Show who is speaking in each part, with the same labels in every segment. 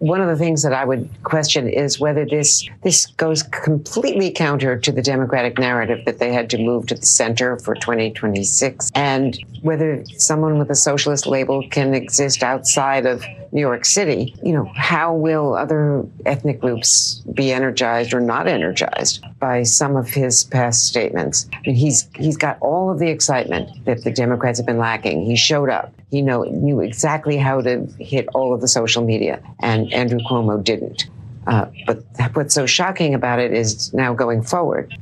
Speaker 1: One of the things that I would question is whether this goes completely counter to the Democratic narrative that they had to move to the center for 2026, and whether someone with a socialist label can exist outside of New York City. How will other ethnic groups be energized or not energized by some of his past statements? I mean, he's got all of the excitement that the Democrats have been lacking. He showed up. He knew exactly how to hit all of the social media, and Andrew Cuomo didn't. But what's so shocking about it is now going forward,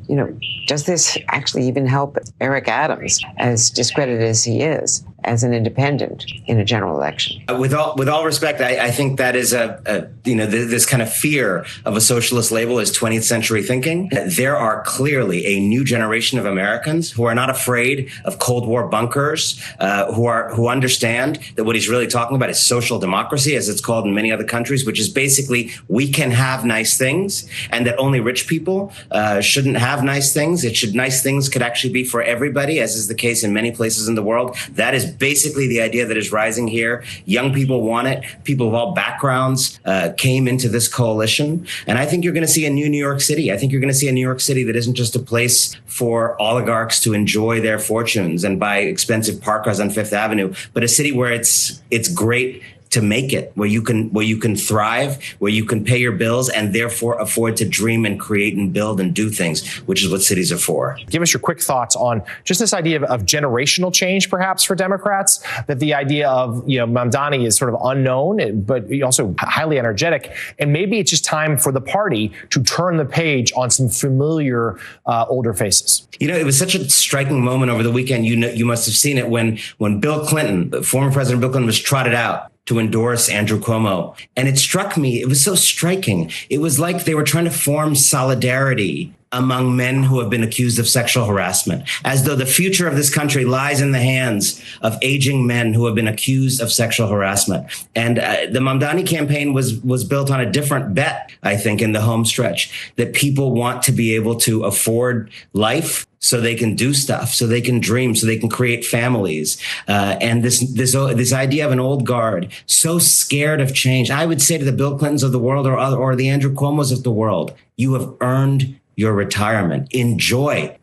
Speaker 1: does this actually even help Eric Adams, as discredited as he is, as an independent in a general election?
Speaker 2: With all respect, I think that is this kind of fear of a socialist label is 20th century thinking. There are clearly a new generation of Americans who are not afraid of Cold War bunkers, who understand that what he's really talking about is social democracy, as it's called in many other countries, which is basically we can have nice things, and that only rich people shouldn't have nice things. Nice things could actually be for everybody, as is the case in many places in the world. That is basically the idea that is rising here. Young people want it. People of all backgrounds came into this coalition. And I think you're going to see a new New York City. I think you're going to see a New York City that isn't just a place for oligarchs to enjoy their fortunes and buy expensive park cars on Fifth Avenue, but a city where it's great to make it, where you can thrive, where you can pay your bills and therefore afford to dream and create and build and do things, which is what cities are for.
Speaker 3: Give us your quick thoughts on just this idea of generational change, perhaps, for Democrats, that the idea of, Mamdani is sort of unknown, but also highly energetic. And maybe it's just time for the party to turn the page on some familiar older faces.
Speaker 2: It was such a striking moment over the weekend. You must have seen it when Bill Clinton, former President Bill Clinton, was trotted out to endorse Andrew Cuomo. And it struck me, it was so striking. It was like they were trying to form solidarity among men who have been accused of sexual harassment, as though the future of this country lies in the hands of aging men who have been accused of sexual harassment. And the Mamdani campaign was built on a different bet, I think, in the home stretch, that people want to be able to afford life so they can do stuff, so they can dream, so they can create families. And this idea of an old guard, so scared of change. I would say to the Bill Clintons of the world or the Andrew Cuomos of the world, you have earned your retirement. Enjoy